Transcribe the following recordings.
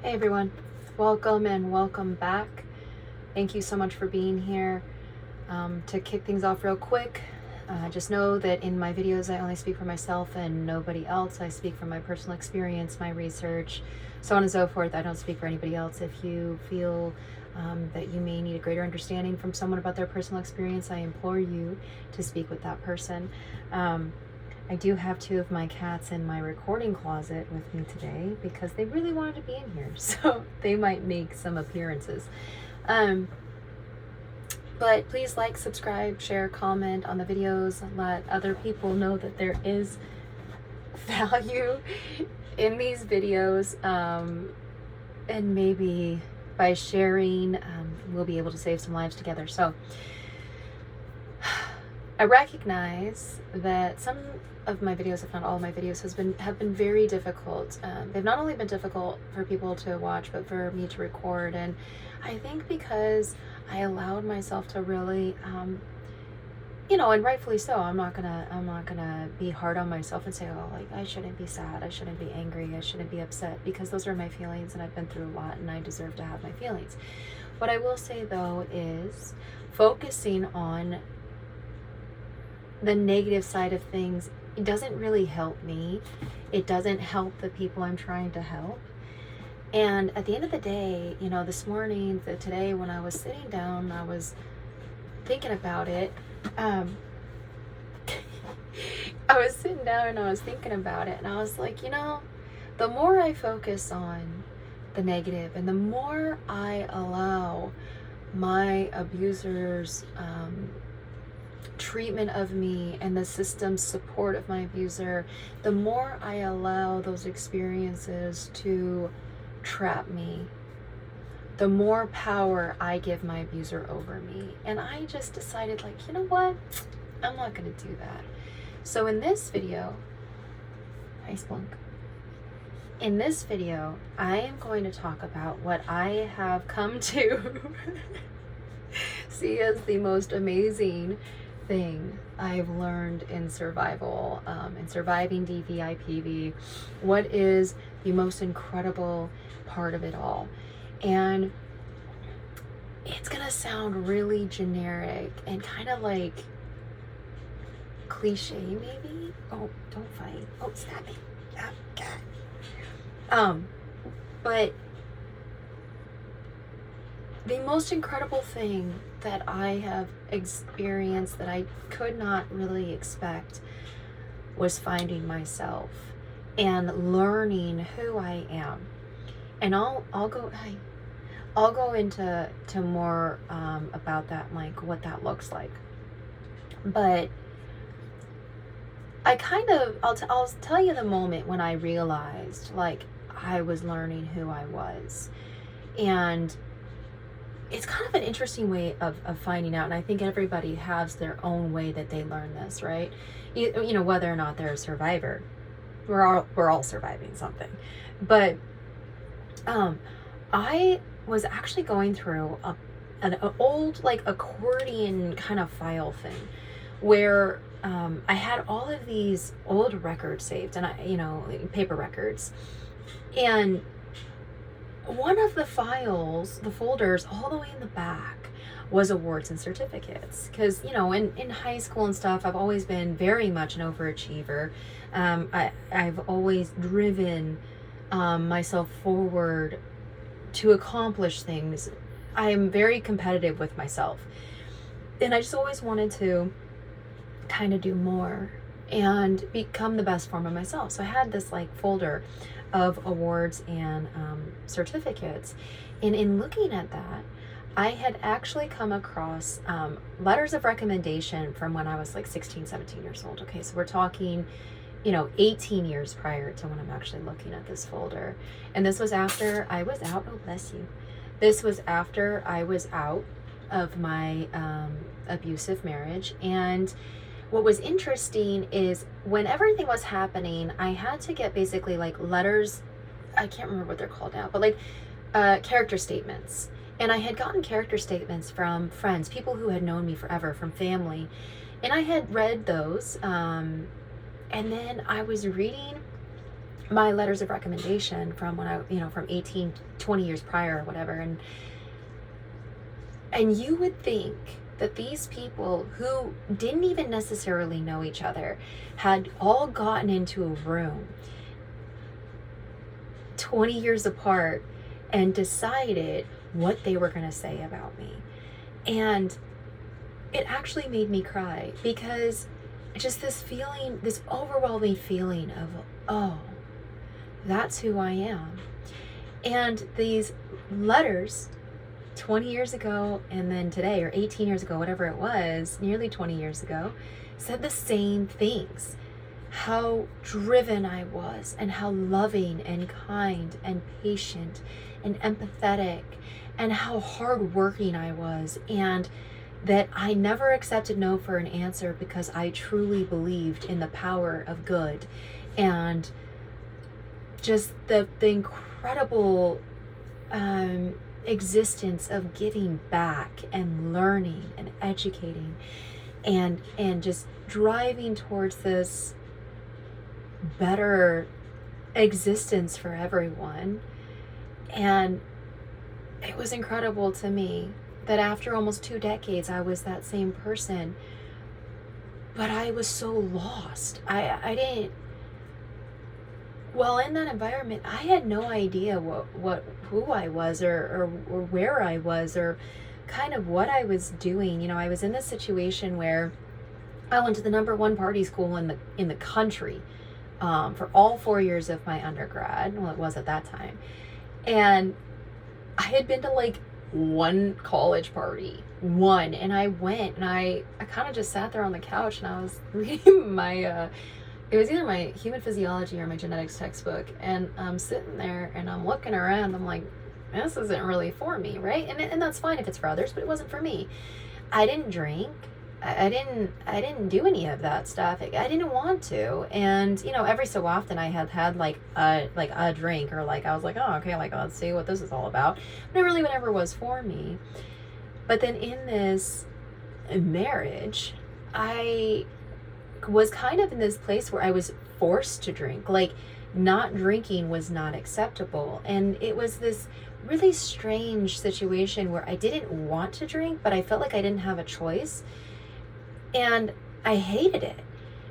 Hey everyone, welcome and welcome back. Thank you so much for being here. To kick things off real quick, just know that in my videos I only speak for myself and nobody else. I speak from my personal experience, my research, so on and so forth. I don't speak for anybody else. If you feel that you may need a greater understanding from someone about their personal experience, I implore you to speak with that person. I do have two of my cats in my recording closet with me today because they really wanted to be in here, so they might make some appearances. But please like, subscribe, share, comment on the videos, let other people know that there is value in these videos, and maybe by sharing, we'll be able to save some lives together. So I recognize that some of my videos, if not all of my videos, have been very difficult. They've not only been difficult for people to watch, but for me to record. And I think because I allowed myself to really, and rightfully so. I'm not gonna be hard on myself and say, oh, like I shouldn't be sad, I shouldn't be angry, I shouldn't be upset, because those are my feelings, and I've been through a lot, and I deserve to have my feelings. What I will say though is focusing on the negative side of things, it doesn't really help me. It doesn't help the people I'm trying to help. And at the end of the day, this morning, today, when I was sitting down, I was thinking about it. I was sitting down and I was thinking about it, and I was like, the more I focus on the negative and the more I allow my abusers, treatment of me and the system's support of my abuser, the more I allow those experiences to trap me, the more power I give my abuser over me. And I just decided, like, you know what? I'm not going to do that. So in this video, hi Splunk. In this video, I am going to talk about what I have come to see as the most amazing thing I've learned in survival, in surviving DVIPV. What is the most incredible part of it all? And it's gonna sound really generic and kind of like cliche maybe. Oh, don't fight. Oh, stop me. Oh, God. But the most incredible thing that I have experienced that I could not really expect was finding myself and learning who I am. And I'll go into more about that, like what that looks like. But I'll tell you the moment when I realized, like, I was learning who I was. And it's kind of an interesting way of finding out, and I think everybody has their own way that they learn this, right? You know, whether or not they're a survivor, we're all surviving something. But I was actually going through an old, like, accordion kind of file thing, where I had all of these old records saved, and paper records, and one of the files, the folders all the way in the back, was awards and certificates. Because, in high school and stuff, I've always been very much an overachiever. I've always driven myself forward to accomplish things. I am very competitive with myself. And I just always wanted to kind of do more and become the best form of myself. So I had this, like, folder of awards and certificates, and in looking at that, I had actually come across letters of recommendation from when I was like 16, 17 years old. Okay, so we're talking 18 years prior to when I'm actually looking at this folder. And this was after I was out, oh bless you, this was after I was out of my abusive marriage. And what was interesting is when everything was happening, I had to get basically like letters, I can't remember what they're called now, but like character statements. And I had gotten character statements from friends, people who had known me forever, from family. And I had read those. And then I was reading my letters of recommendation from when I, from 18, 20 years prior or whatever. And you would think that these people who didn't even necessarily know each other had all gotten into a room 20 years apart and decided what they were going to say about me. And it actually made me cry, because just this feeling, this overwhelming feeling of, oh, that's who I am. And these letters 20 years ago and then today, or 18 years ago, whatever it was, nearly 20 years ago, said the same things. How driven I was, and how loving and kind and patient and empathetic, and how hardworking I was, and that I never accepted no for an answer because I truly believed in the power of good, and just the incredible existence of giving back and learning and educating and just driving towards this better existence for everyone. And it was incredible to me that after almost 2 decades I was that same person, but I was so lost. I didn't, well, in that environment, I had no idea who I was, or where I was, or kind of what I was doing. I was in this situation where I went to the #1 party school in the country for all 4 years of my undergrad. Well, it was at that time. And I had been to like one college party, and I went, and I kind of just sat there on the couch, and I was reading my it was either my human physiology or my genetics textbook, and I'm sitting there and I'm looking around. I'm like, this isn't really for me, right? And that's fine if it's for others, but it wasn't for me. I didn't drink. I didn't do any of that stuff. I didn't want to. And every so often I had like a drink, or like I was like, oh, okay, like let's see what this is all about. But it really never was for me. But then in this marriage, I was kind of in this place where I was forced to drink. Like, not drinking was not acceptable. And it was this really strange situation where I didn't want to drink, but I felt like I didn't have a choice. And I hated it.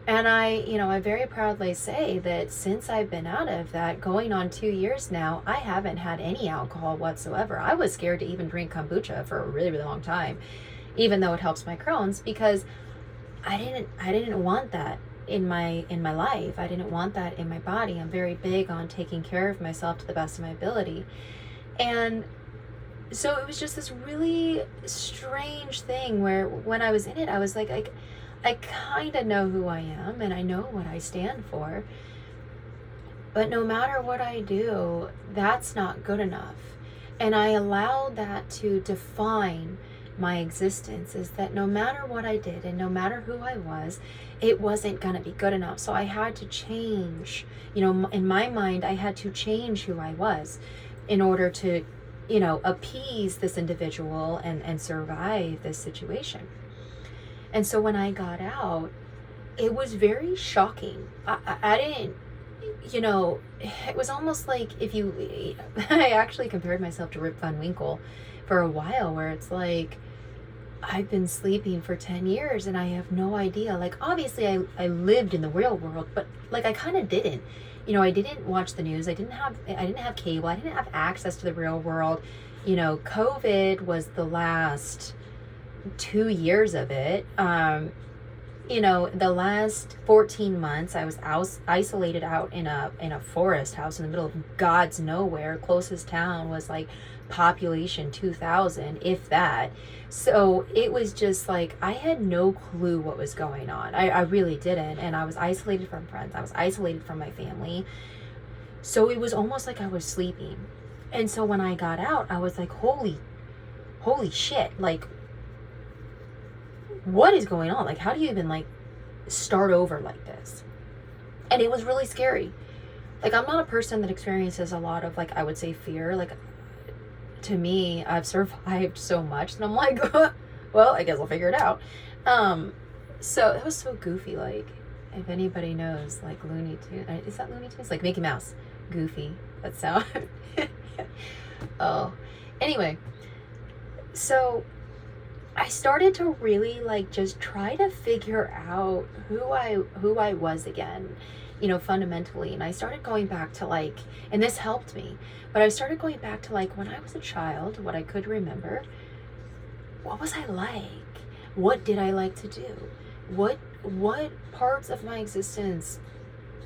And I very proudly say that since I've been out of that, going on 2 years now, I haven't had any alcohol whatsoever. I was scared to even drink kombucha for a really, really long time, even though it helps my Crohn's, because I didn't want that in my life. I didn't want that in my body. I'm very big on taking care of myself to the best of my ability. And so it was just this really strange thing where when I was in it, I was like, I kind of know who I am, and I know what I stand for. But no matter what I do, that's not good enough. And I allowed that to define my existence, is that no matter what I did and no matter who I was, it wasn't going to be good enough. So I had to change, in my mind, I had to change who I was in order to, appease this individual and survive this situation. And so when I got out, it was very shocking. I didn't, it was almost like I actually compared myself to Rip Van Winkle for a while, where it's like, I've been sleeping for 10 years and I have no idea. Like, obviously I lived in the real world, but like I kind of didn't. I didn't watch the news. I didn't have cable. I didn't have access to the real world. COVID was the last 2 years of it. The last 14 months I was isolated out in a forest house in the middle of God's nowhere. Closest town was like population 2,000, if that. So it was just like I had no clue what was going on. I really didn't. And I was isolated from friends. I was isolated from my family. So it was almost like I was sleeping. And so when I got out, I was like, holy shit. Like, what is going on? Like, how do you even like start over like this? And it was really scary. Like, I'm not a person that experiences a lot of, like, I would say fear. Like, to me, I've survived so much that I'm like, well, I guess I'll figure it out. So it was so goofy. Like, if anybody knows, like Looney Tunes, is that Looney Tunes? Like Mickey Mouse, Goofy. That's how. Oh, anyway, so I started to really like just try to figure out who I was again, fundamentally. And I started going back to like, and this helped me, but I started going back to like when I was a child, what I could remember. What was I like? What did I like to do? What parts of my existence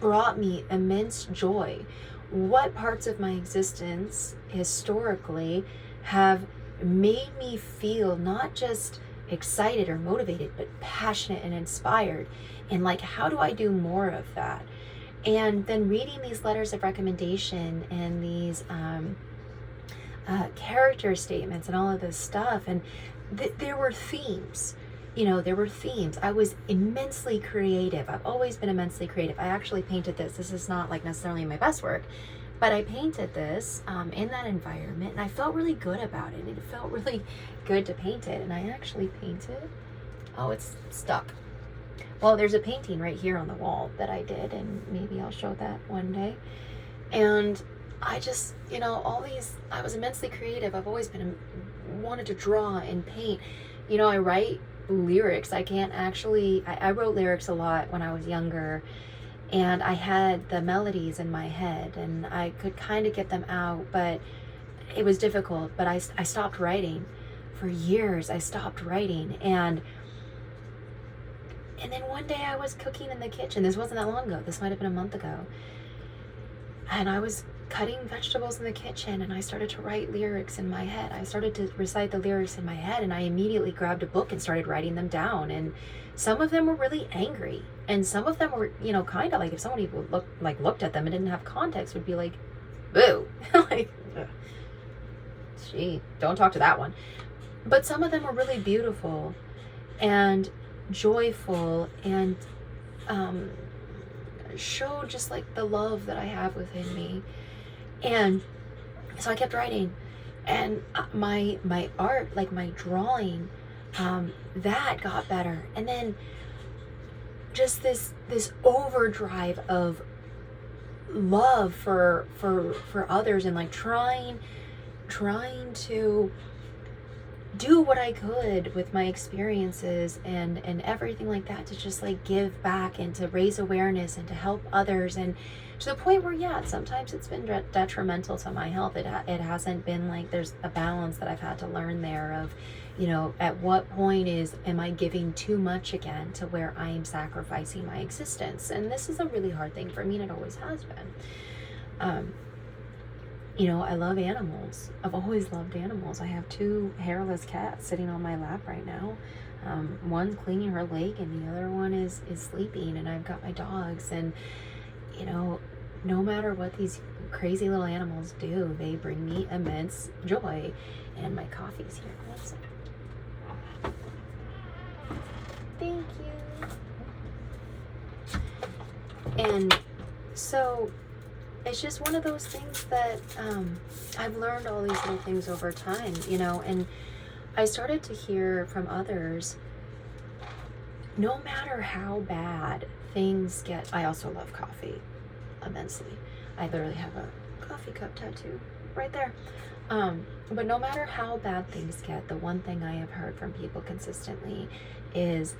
brought me immense joy? What parts of my existence historically have made me feel not just excited or motivated, but passionate and inspired? And like, how do I do more of that? And then reading these letters of recommendation and these character statements and all of this stuff, and there were themes. There were themes. I was immensely creative. I've always been immensely creative. I actually painted this. This is not like necessarily my best work, but I painted this in that environment, and I felt really good about it. It felt really good to paint it, and I actually painted. Oh, it's stuck. Well, there's a painting right here on the wall that I did, and maybe I'll show that one day. And I just, I was immensely creative. I've always wanted to draw and paint. I write lyrics. I wrote lyrics a lot when I was younger, and I had the melodies in my head, and I could kind of get them out, but it was difficult. But I stopped writing. For years, I stopped writing, and then one day I was cooking in the kitchen. This wasn't that long ago. This might have been a month ago. And I was cutting vegetables in the kitchen, and I started to write lyrics in my head. I started to recite the lyrics in my head, and I immediately grabbed a book and started writing them down. And some of them were really angry, and some of them were, kind of like, if somebody looked at them and didn't have context, would be like, boo. Like, gee, don't talk to that one. But some of them were really beautiful and joyful, and showed just like the love that I have within me. And so I kept writing, and my art, like my drawing, that got better. And then just this overdrive of love for others, and like trying to do what I could with my experiences and everything like that, to just like give back and to raise awareness and to help others. And to the point where, yeah, sometimes it's been detrimental to my health. It hasn't been like, there's a balance that I've had to learn there of, at what point am I giving too much again to where I am sacrificing my existence? And this is a really hard thing for me, and it always has been. I love animals. I've always loved animals. I have 2 hairless cats sitting on my lap right now. One's cleaning her leg, and the other one is sleeping, and I've got my dogs. And, no matter what these crazy little animals do, they bring me immense joy. And my coffee's here. One second. Thank you. And so it's just one of those things that I've learned all these little things over time, and I started to hear from others, no matter how bad things get. I also love coffee immensely. I literally have a coffee cup tattoo right there. But no matter how bad things get, the one thing I have heard from people consistently is,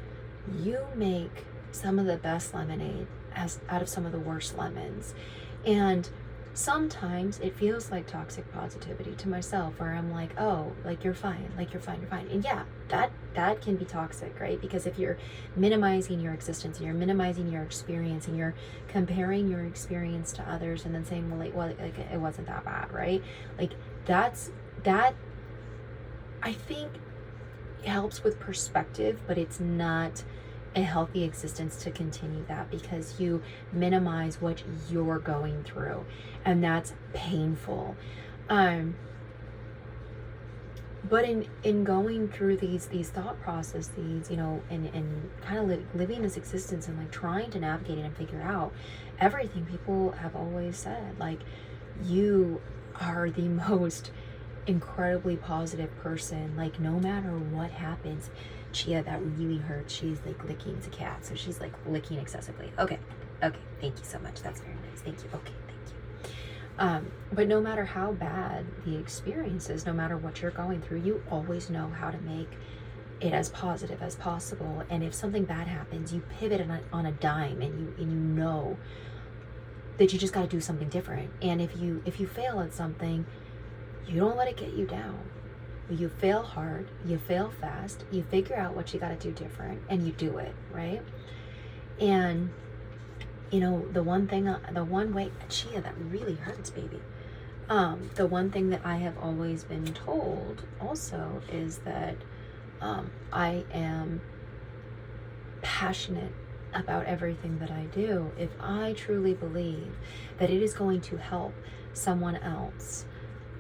you make some of the best lemonade out of some of the worst lemons. And sometimes it feels like toxic positivity to myself, where I'm like, oh, like, you're fine. And yeah, that can be toxic, right? Because if you're minimizing your existence, and you're minimizing your experience, and you're comparing your experience to others, and then saying, well, it wasn't that bad, right? Like, that I think helps with perspective, but it's not a healthy existence to continue that, because you minimize what you're going through, and that's painful. But in going through these thought processes, and kind of living this existence, and like trying to navigate it and figure out everything, people have always said, like, you are the most incredibly positive person. Like, no matter what happens, Chia, that really hurts. She's like licking. It's a cat, so she's like licking excessively. Okay, okay, thank you so much. That's very nice. Thank you. Okay, thank you. But no matter how bad the experience is, no matter what you're going through, you always know how to make it as positive as possible. And if something bad happens, you pivot on a dime, and you know that you just got to do something different. And if you fail at something, you don't let it get you down. You fail hard, you fail fast, you figure out what you got to do different, and you do it, right? And the one way, Chia, that really hurts, baby. The one thing that I have always been told also is that I am passionate about everything that I do. If I truly believe that it is going to help someone else,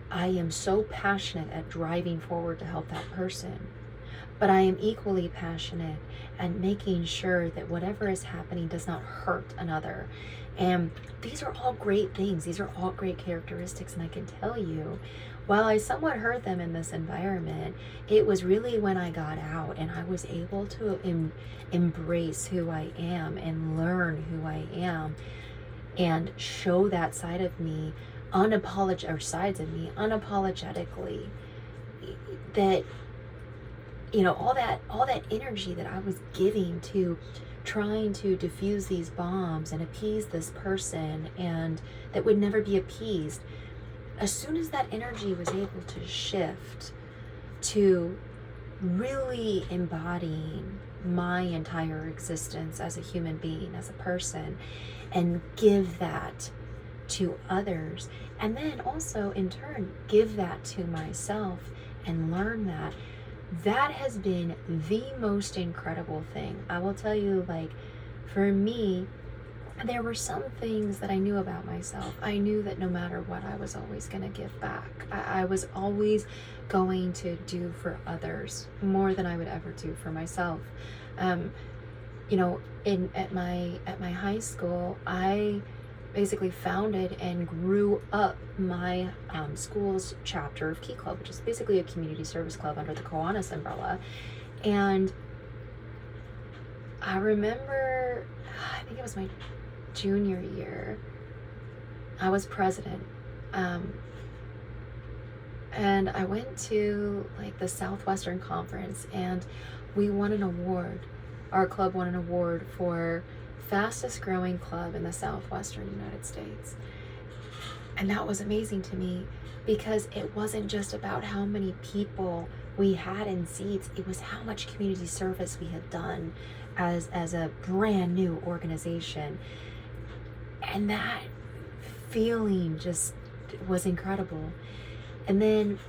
I am so passionate at driving forward to help that person. But I am equally passionate at making sure that whatever is happening does not hurt another. And these are all great things. These are all great characteristics. And I can tell you, while I somewhat heard them in this environment, it was really when I got out and I was able to embrace who I am and learn who I am and show that side of me unapologetically, that all that energy that I was giving to trying to diffuse these bombs and appease this person, and that would never be appeased, as soon as that energy was able to shift to really embodying my entire existence as a human being, as a person, and give that to others, and then also in turn give that to myself and learn that has been the most incredible thing. I will tell you, like, for me, there were some things that I knew about myself. I knew that no matter what, I was always going to give back. I was always going to do for others more than I would ever do for myself. At my high school, I basically founded and grew up my school's chapter of Key Club, which is basically a community service club under the Kiwanis umbrella. And I remember, I think it was my junior year, I was president. And I went to like the Southwestern Conference, and we won an award. Our club won an award for fastest growing club in the Southwestern United States. And that was amazing to me, because it wasn't just about how many people we had in seats, it was how much community service we had done as a brand new organization. And that feeling just was incredible. And then,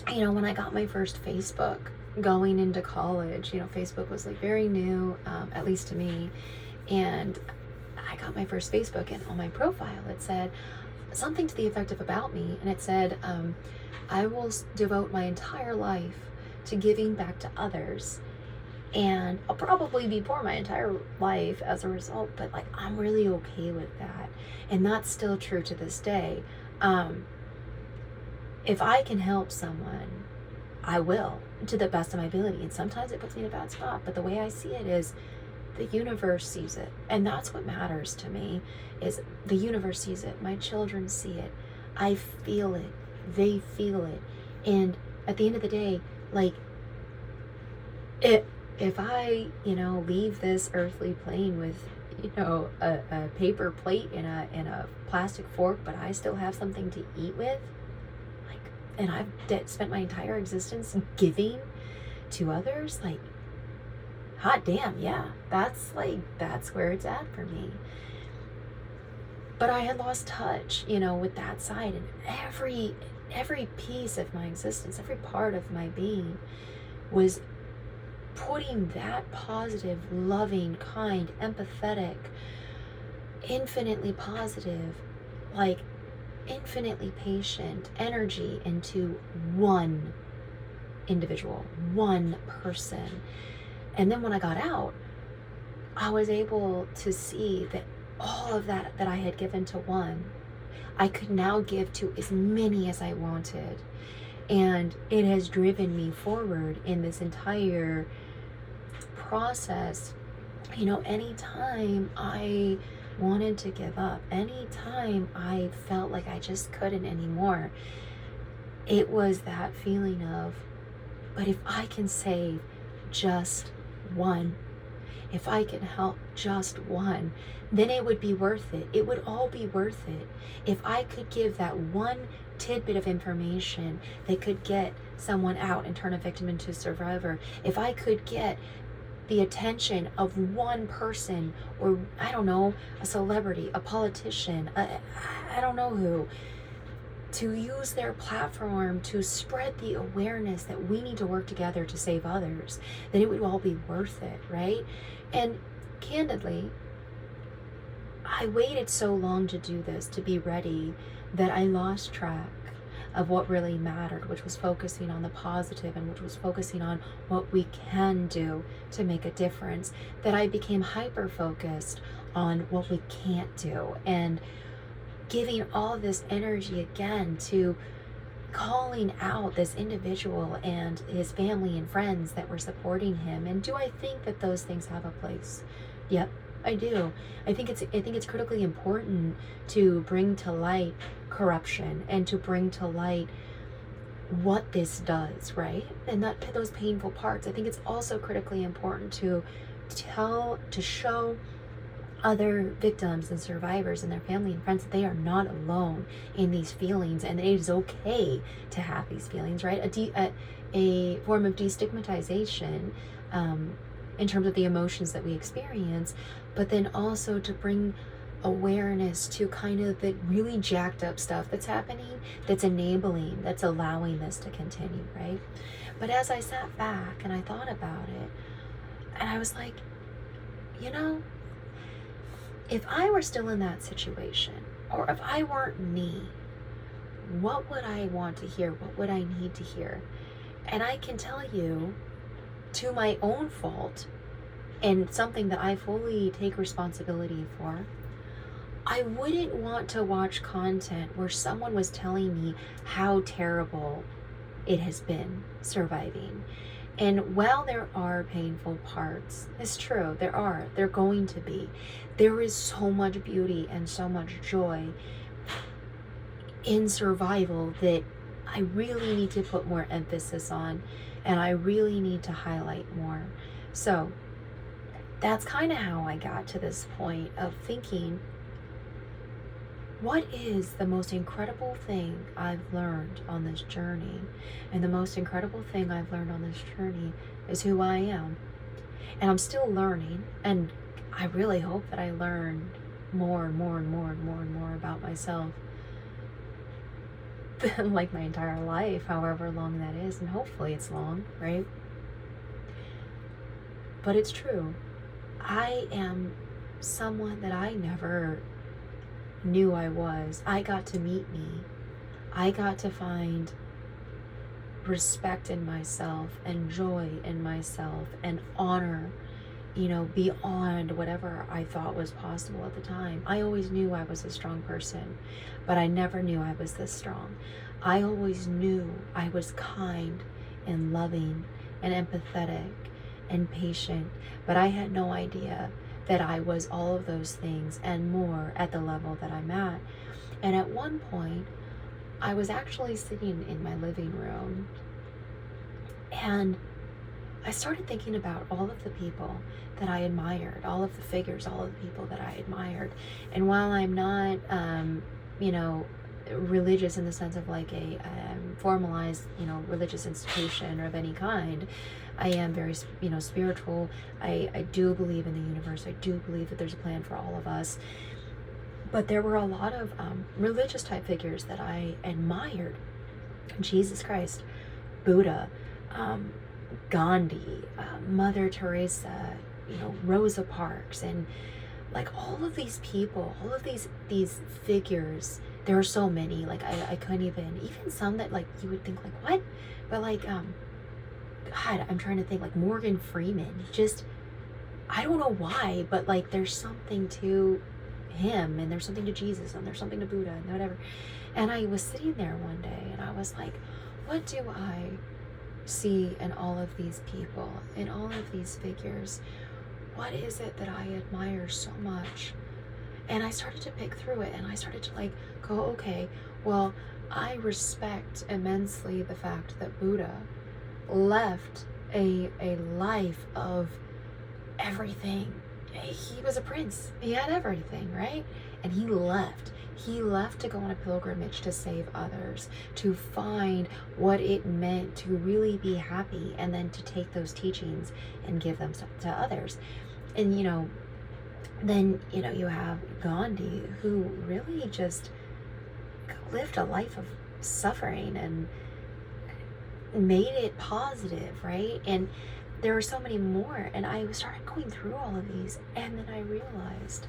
when I got my first Facebook going into college, Facebook was like very new, at least to me. And I got my first Facebook, and on my profile it said something to the effect of about me, and it said, I will devote my entire life to giving back to others, and I'll probably be poor my entire life as a result, but like, I'm really okay with that. And that's still true to this day. If I can help someone, I will, to the best of my ability. And sometimes it puts me in a bad spot, but the way I see it is, the universe sees it, and that's what matters to me. Is the universe sees it, my children see it, I feel it, they feel it. And at the end of the day, like, if I leave this earthly plane with a paper plate and a plastic fork, but I still have something to eat with, like, and I've spent my entire existence giving to others, like, hot damn, yeah, that's where it's at for me. But I had lost touch, with that side, and every piece of my existence, every part of my being was putting that positive, loving, kind, empathetic, infinitely positive, like infinitely patient energy into one individual, one person. And then when I got out, I was able to see that all of that I had given to one, I could now give to as many as I wanted. And it has driven me forward in this entire process. You know, anytime I wanted to give up, anytime I felt like I just couldn't anymore, it was that feeling of, but if I can save just one, if I can help just one, then it would be worth it. It would all be worth it. If I could give that one tidbit of information that could get someone out and turn a victim into a survivor, if I could get the attention of one person, or I don't know, a celebrity, a politician, I don't know who, to use their platform to spread the awareness that we need to work together to save others, then it would all be worth it, right? And candidly, I waited so long to do this, to be ready, that I lost track of what really mattered, which was focusing on the positive and which was focusing on what we can do to make a difference, that I became hyper focused on what we can't do, and giving all this energy again to calling out this individual and his family and friends that were supporting him. And do I think that those things have a place? Yep, I do. I think it's critically important to bring to light corruption and to bring to light what this does, right? And that those painful parts. I think it's also critically important to show other victims and survivors and their family and friends that they are not alone in these feelings, and it is okay to have these feelings, right? A form of destigmatization in terms of the emotions that we experience, but then also to bring awareness to kind of the really jacked up stuff that's happening, that's enabling, that's allowing this to continue, right? But as I sat back and I thought about it, and I was like, you know, if I were still in that situation, or if I weren't me, what would I want to hear? What would I need to hear? And I can tell you, to my own fault, and something that I fully take responsibility for, I wouldn't want to watch content where someone was telling me how terrible it has been surviving. And while there are painful parts, it's true, they're going to be. There is so much beauty and so much joy in survival that I really need to put more emphasis on, and I really need to highlight more. So that's kind of how I got to this point of thinking, what is the most incredible thing I've learned on this journey? And the most incredible thing I've learned on this journey is who I am. And I'm still learning, and I really hope that I learn more and more and more and more and more about myself than like my entire life, however long that is, and hopefully it's long, right? But it's true. I am someone that I never knew I was. I got to meet me. I got to find respect in myself and joy in myself and honor, beyond whatever I thought was possible at the time. I always knew I was a strong person, but I never knew I was this strong. I always knew I was kind and loving and empathetic and patient, but I had no idea that I was all of those things and more at the level that I'm at. And at one point, I was actually sitting in my living room, and I started thinking about all of the people that I admired, all of the figures, all of the people that I admired. And while I'm not, religious in the sense of like a formalized, religious institution or of any kind, I am very, spiritual. I do believe in the universe. I do believe that there's a plan for all of us. But there were a lot of religious type figures that I admired. Jesus Christ, Buddha, Gandhi, Mother Teresa, Rosa Parks, and like all of these people, all of these figures. There are so many, like I couldn't even some that like you would think like what, but like God, I'm trying to think, like Morgan Freeman. Just, I don't know why, but like there's something to him, and there's something to Jesus, and there's something to Buddha, and whatever. And I was sitting there one day, and I was like, what do I see in all of these people, in all of these figures? What is it that I admire so much? And I started to pick through it, and I started to like go, okay, well, I respect immensely the fact that Buddha left a life of everything. He was a prince. He had everything, right? And he left. He left to go on a pilgrimage to save others, to find what it meant to really be happy, and then to take those teachings and give them to others. And, then, you have Gandhi, who really just lived a life of suffering and made it positive, right? And there were so many more, and I started going through all of these, and then I realized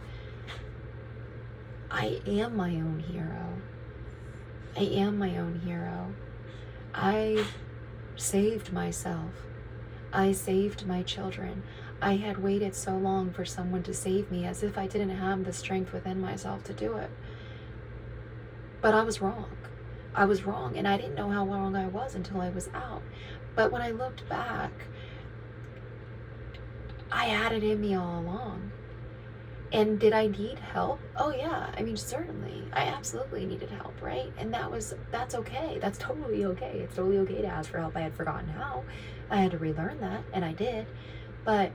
I am my own hero. I am my own hero. I saved myself. I saved my children. I had waited so long for someone to save me, as if I didn't have the strength within myself to do it. But I was wrong. I was wrong, and I didn't know how wrong I was until I was out. But when I looked back, I had it in me all along. And did I need help? Oh yeah, I mean, certainly. I absolutely needed help, right? And that's okay. That's totally okay. It's totally okay to ask for help. I had forgotten how. I had to relearn that, and I did. But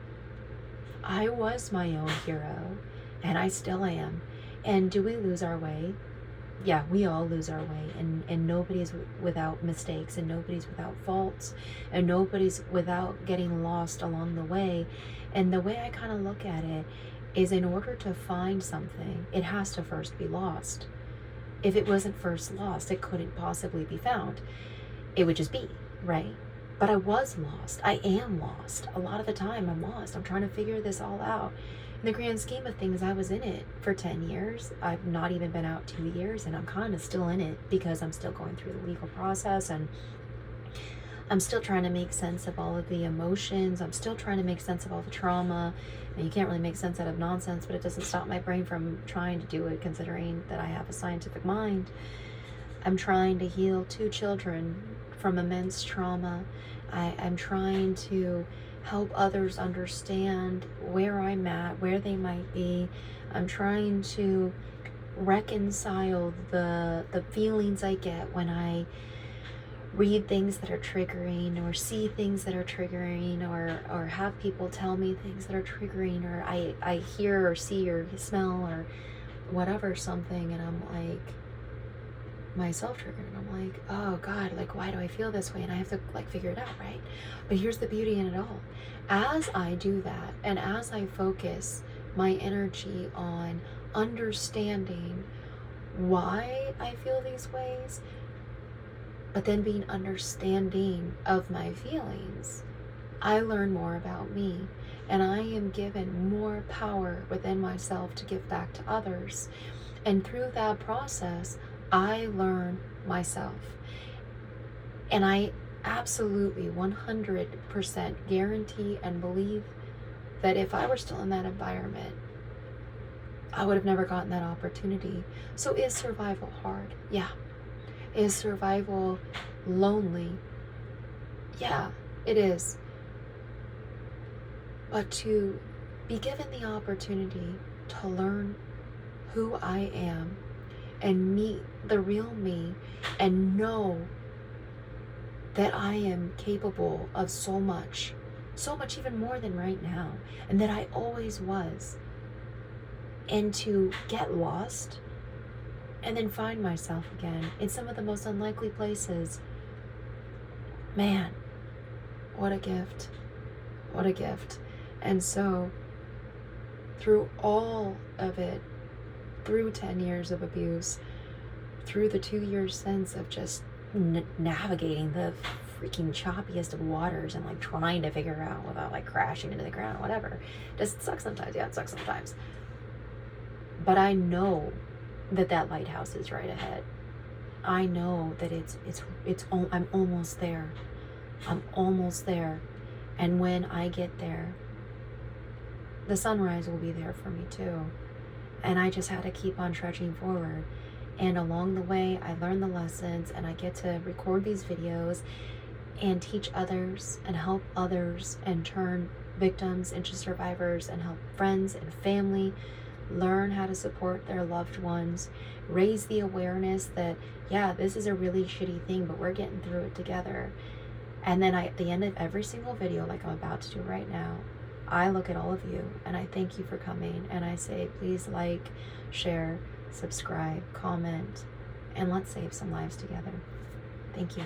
I was my own hero, and I still am. And do we lose our way? Yeah, we all lose our way, and nobody's without mistakes, and nobody's without faults, and nobody's without getting lost along the way. And the way I kind of look at it is, in order to find something, it has to first be lost. If it wasn't first lost, it couldn't possibly be found. It would just be, right? But I was lost. I am lost. A lot of the time I'm lost. I'm trying to figure this all out. In the grand scheme of things, I was in it for 10 years. I've not even been out 2 years, and I'm kind of still in it because I'm still going through the legal process, and I'm still trying to make sense of all of the emotions. I'm still trying to make sense of all the trauma. And you can't really make sense out of nonsense, but it doesn't stop my brain from trying to do it, considering that I have a scientific mind. I'm trying to heal 2 children from immense trauma. I'm trying to help others understand where I'm at, where they might be. I'm trying to reconcile the feelings I get when I read things that are triggering, or see things that are triggering, or have people tell me things that are triggering, or I hear or see or smell or whatever something, and I'm like, myself triggered, and I'm like, oh God, like, why do I feel this way? And I have to like figure it out, right? But here's the beauty in it all. As I do that, and as I focus my energy on understanding why I feel these ways, but then being understanding of my feelings, I learn more about me, and I am given more power within myself to give back to others. And through that process, I learn myself. And I absolutely 100% guarantee and believe that if I were still in that environment, I would have never gotten that opportunity. So is survival hard? Yeah. Is survival lonely? Yeah, it is. But to be given the opportunity to learn who I am and meet the real me, and know that I am capable of so much even more than right now, and that I always was, and to get lost and then find myself again in some of the most unlikely places. Man, what a gift. What a gift. And so through all of it, through 10 years of abuse, through the 2 years since of just navigating the freaking choppiest of waters and like trying to figure out without like crashing into the ground or whatever. It sucks sometimes. Yeah, it sucks sometimes. But I know that lighthouse is right ahead. I know that I'm almost there. I'm almost there. And when I get there, the sunrise will be there for me too. And I just had to keep on trudging forward. And along the way, I learn the lessons, and I get to record these videos and teach others and help others and turn victims into survivors and help friends and family learn how to support their loved ones, raise the awareness that, yeah, this is a really shitty thing, but we're getting through it together. And then at the end of every single video, like I'm about to do right now, I look at all of you and I thank you for coming, and I say, please like, share, subscribe, comment, and let's save some lives together. Thank you.